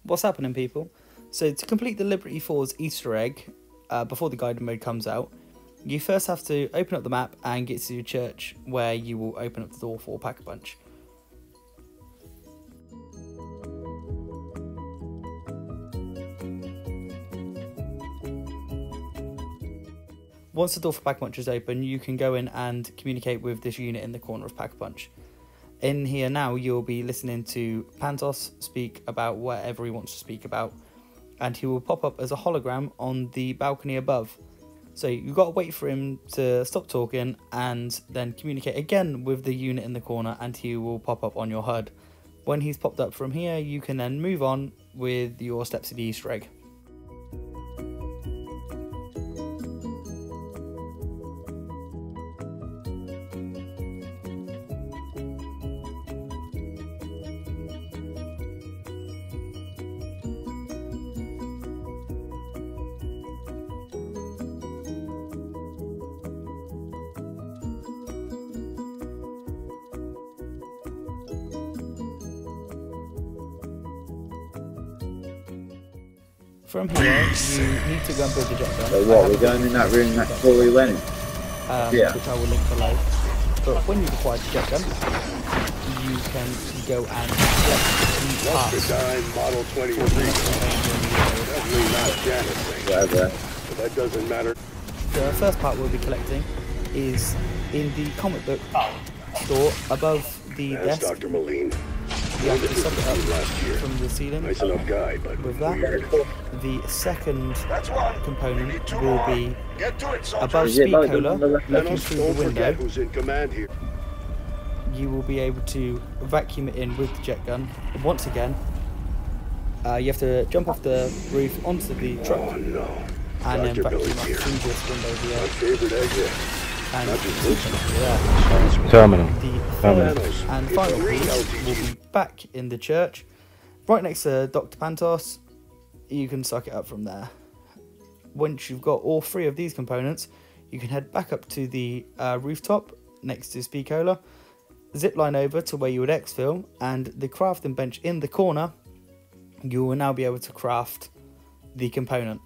What's happening, people? So to complete the Liberty Falls Easter egg, before the guided mode comes out, you first have to open up the map and get to your church, where you will open up the door for Pack-a-Punch. Once the door for Pack-a-Punch is open, you can go in and communicate with this unit in the corner of Pack-a-Punch. In here now, you'll be listening to Pantos speak about whatever he wants to speak about, and he will pop up as a hologram on the balcony above. So you've got to wait for him to stop talking and then communicate again with the unit in the corner, and he will pop up on your HUD. When he's popped up from here, you can then move on with your steps to the Easter egg. From here, you need to go and build the jet gun. So what, we're going in that room that's before we went in? Yeah. Which I will link below. But when you've acquired the jet gun, you can go and get the parts. Model 23. Definitely not a Janus thing. Whatever. But that doesn't matter. The first part we'll be collecting is in the comic book store above the That's desk. Dr. Moline. You have to suck it up from the ceiling. Nice enough guy, but With that, weird. the second component will be above Is it Speed like the Cola, one on the left? looking Thanos, through the don't forget window. who's in command here. You will be able to vacuum it in with the jet gun. Once again, you have to jump off the roof onto the truck Oh no. and then Dr. vacuum Billy's up here. through this window My here. favorite exit. And Not just this one. yeah. Terminal. The Terminal. third and final piece will be back in the church, right next to Dr. Pantos. You can suck it up from there. Once you've got all three of these components, you can head back up to the rooftop next to Speakola, zip line over to where you would exfil, and the crafting bench in the corner. You will now be able to craft the component.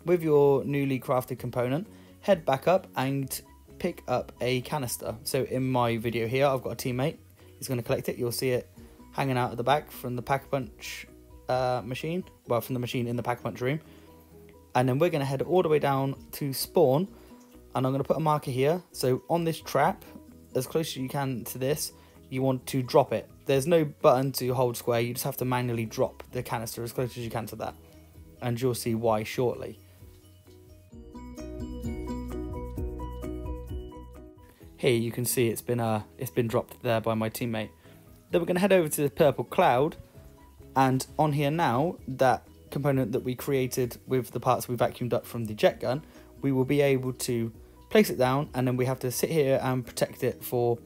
With your newly crafted component, head back up and pick up a canister. So in my video here, I've got a teammate. He's going to collect it. You'll see it hanging out at the back from the Pack-a-Punch machine. Well, from the machine in the Pack-a-Punch room. And then we're going to head all the way down to spawn. And I'm going to put a marker here. So on this trap, as close as you can to this, you want to drop it. There's no button to hold square. You just have to manually drop the canister as close as you can to that. And you'll see why shortly. Here you can see it's been dropped there by my teammate. Then we're going to head over to the purple cloud, and on here now, that component that we created with the parts we vacuumed up from the jet gun, we will be able to place it down, and then we have to sit here and protect it for,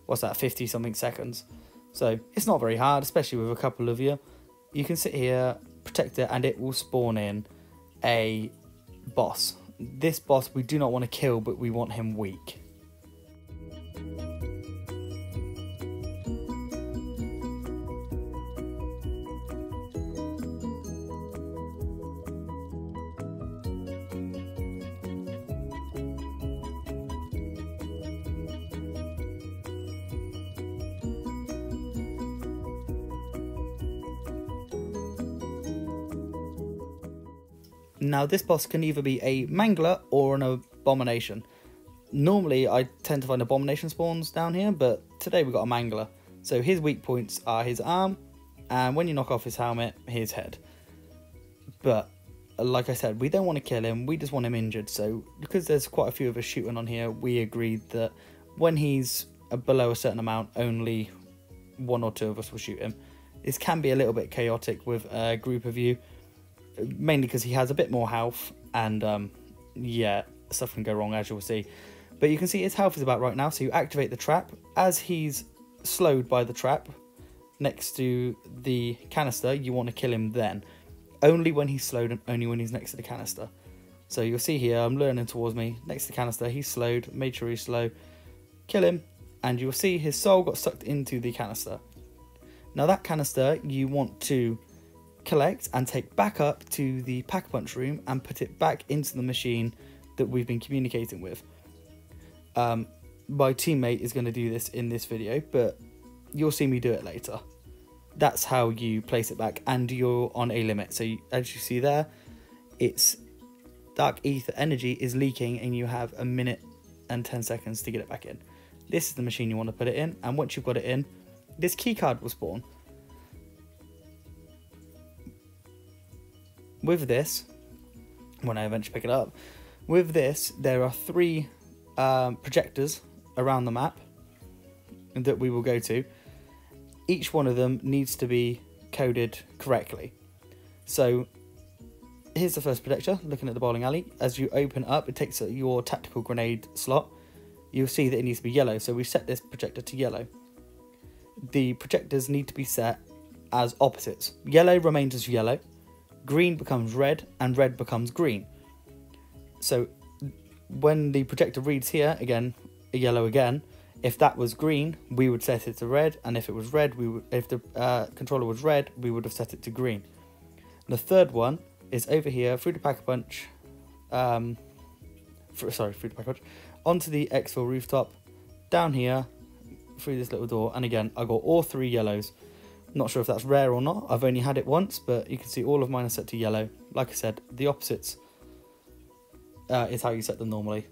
what's that, 50 something seconds. So it's not very hard, especially with a couple of you. You can sit here, protect it, and it will spawn in a boss. This boss we do not want to kill, but we want him weak. Now this boss can either be a Mangler or an Abomination. Normally I tend to find Abomination spawns down here, but today we've got a Mangler. So his weak points are his arm, and when you knock off his helmet, his head. But like I said, we don't want to kill him, we just want him injured. So because there's quite a few of us shooting on here, we agreed that when he's below a certain amount, only one or two of us will shoot him. This can be a little bit chaotic with a group of you. Mainly because he has a bit more health, and yeah, stuff can go wrong, as you'll see. But you can see his health is about right now, so you activate the trap. As he's slowed by the trap next to the canister, you want to kill him then. Only when he's slowed and only when he's next to the canister. So you'll see here, I'm learning towards me, next to the canister, he's slowed, made sure he's slow, kill him, and you'll see his soul got sucked into the canister. Now that canister you want to collect and take back up to the Pack-a-Punch room and put it back into the machine that we've been communicating with. My teammate is going to do this in this video, but you'll see me do it later. That's how you place it back, and you're on a limit. So as you see there, it's dark ether energy is leaking and you have 1 minute and 10 seconds to get it back in. This is the machine you want to put it in, and once you've got it in, this keycard will spawn. With this, when I eventually pick it up, with this there are 3 projectors around the map that we will go to. Each one of them needs to be coded correctly. So here's the first projector, looking at the bowling alley. As you open up, it takes your tactical grenade slot. You'll see that it needs to be yellow, so we set this projector to yellow. The projectors need to be set as opposites. Yellow remains as yellow, green becomes red, and red becomes green. So when the projector reads here, again, a yellow again, if that was green, we would set it to red, and if it was red, if the controller was red, we would have set it to green. And the third one is over here through the Pack-a-Punch, through the Pack-a-Punch, onto the exfil rooftop, down here, through this little door, and again, I got all 3 yellows. Not sure if that's rare or not, I've only had it once, but you can see all of mine are set to yellow. Like I said, the opposites is how you set them normally.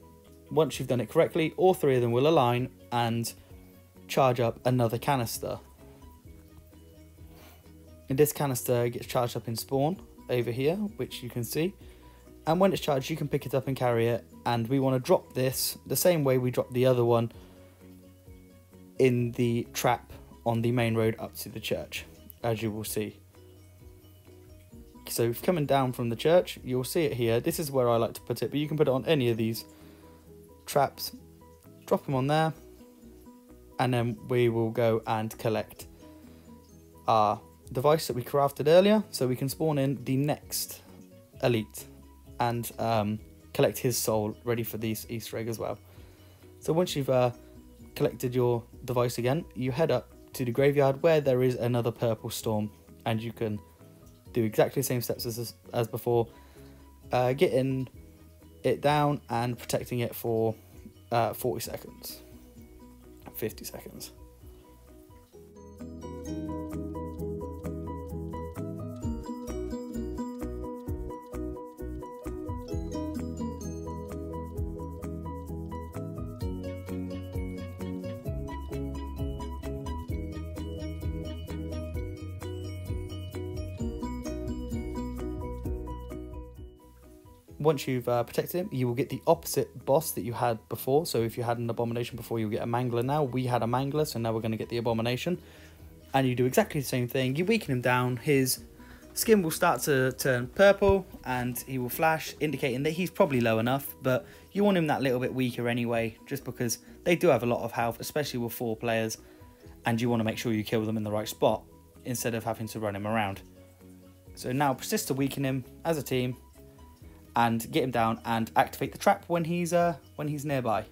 Once you've done it correctly, all 3 of them will align and charge up another canister. And this canister gets charged up in spawn over here, which you can see. And when it's charged, you can pick it up and carry it. And we want to drop this the same way we dropped the other one in the trap on the main road up to the church, as you will see. So coming down from the church, you'll see it here. This is where I like to put it, but you can put it on any of these traps. Drop them on there, and then we will go and collect our device that we crafted earlier, so we can spawn in the next elite and collect his soul, ready for these Easter egg as well. So once you've collected your device again, you head up to the graveyard where there is another purple storm, and you can do exactly the same steps as before, getting it down and protecting it for 40 seconds, 50 seconds. Once you've protected him, you will get the opposite boss that you had before. So if you had an abomination before, you'll get a mangler now. We had a mangler, so now we're going to get the abomination. And you do exactly the same thing. You weaken him down, his skin will start to turn purple, and he will flash, indicating that he's probably low enough. But you want him that little bit weaker anyway, just because they do have a lot of health, especially with 4 players. And you want to make sure you kill them in the right spot, instead of having to run him around. So now persist to weaken him as a team, and get him down and activate the trap when he's nearby.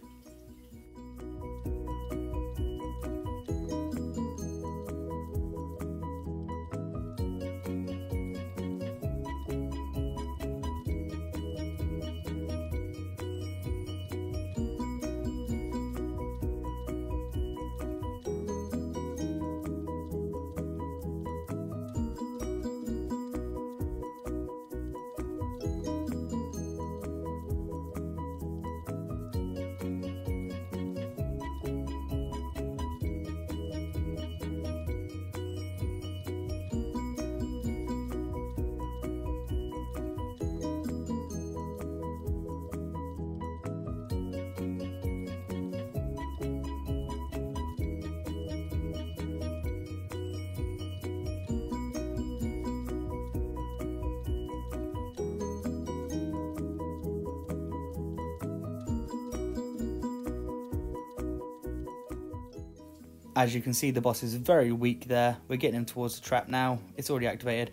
As you can see, the boss is very weak there. We're getting him towards the trap now. It's already activated.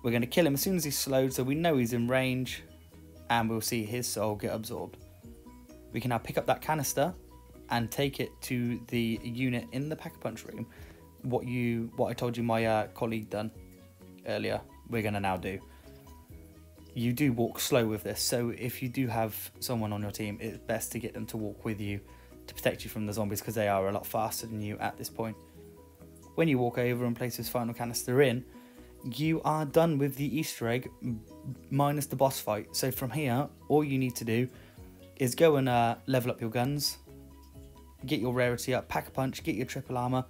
We're going to kill him as soon as he's slowed, so we know he's in range. and we'll see his soul get absorbed. We can now pick up that canister and take it to the unit in the Pack-a-Punch room. What I told you my colleague done earlier, we're going to now do. You do walk slow with this, so if you do have someone on your team, it's best to get them to walk with you to protect you from the zombies, because they are a lot faster than you at this point. When you walk over and place this final canister in, you are done with the Easter egg minus the boss fight. So from here, all you need to do is go and level up your guns, get your rarity up, Pack-a-Punch, get your triple armor,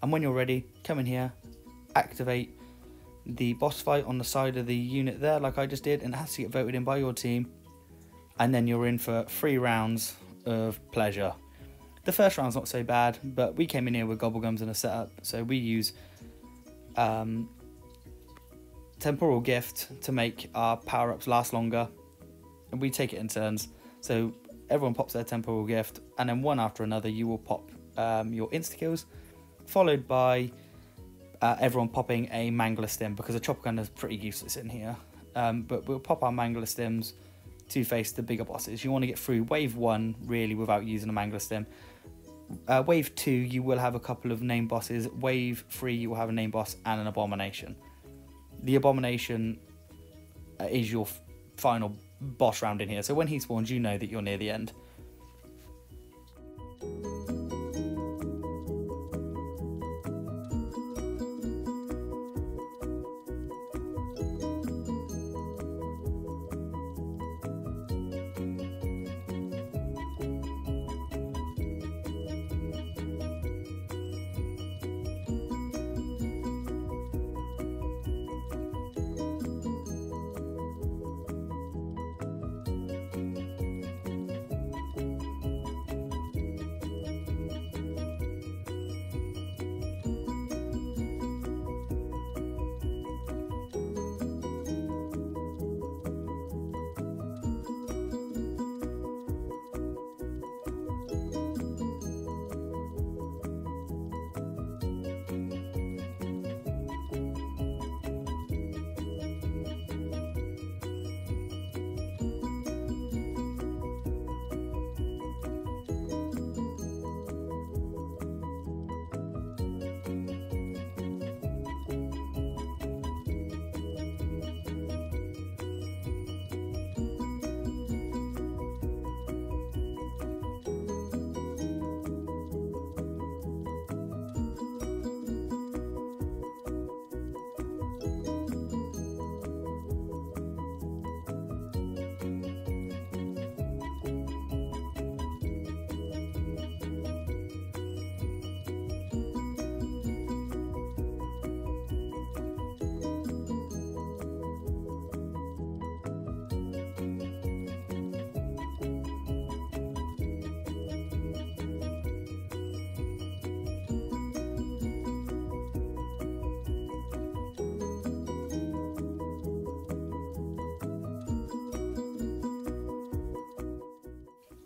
and when you're ready, come in here, activate the boss fight on the side of the unit there like I just did, and it has to get voted in by your team, and then you're in for 3 rounds of pleasure. The first round's not so bad, but we came in here with Gobblegums and a setup, so we use Temporal Gift to make our power-ups last longer, and we take it in turns. So everyone pops their Temporal Gift, and then one after another you will pop your insta-kills, followed by everyone popping a Mangler Stim, because a chopper gun is pretty useless in here. But we'll pop our Mangler Stims to face the bigger bosses. You want to get through wave 1 really without using a Mangler Stim. Wave 2 you will have a couple of name bosses. Wave 3 you will have a name boss and an abomination. The abomination is your final boss round in here, so when he spawns you know that you're near the end.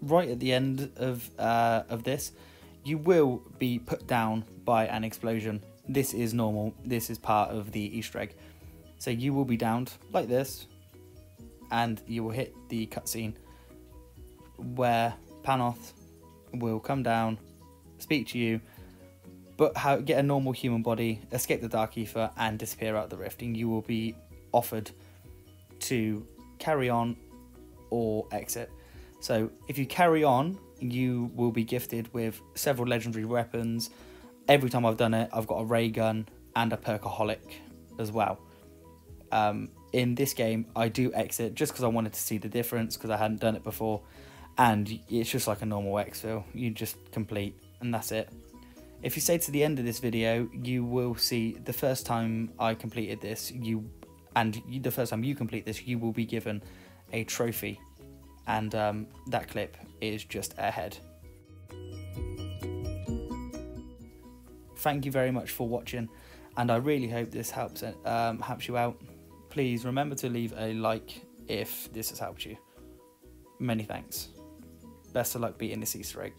Right at the end of this, you will be put down by an explosion. This is normal. This is part of the Easter egg. So you will be downed like this, and you will hit the cutscene where Panoth will come down, speak to you, but get a normal human body, escape the Dark Aether, and disappear out the rift. And you will be offered to carry on or exit. So if you carry on, you will be gifted with several legendary weapons. Every time I've done it, I've got a ray gun and a perkaholic as well. In this game, I do exit just because I wanted to see the difference, because I hadn't done it before. And it's just like a normal exfil. You just complete, and that's it. If you stay to the end of this video, you will see the first time I completed this, the first time you complete this, you will be given a trophy. And that clip is just ahead. Thank you very much for watching, and I really hope this helps you out. Please remember to leave a like if this has helped you. Many thanks. Best of luck beating this Easter egg.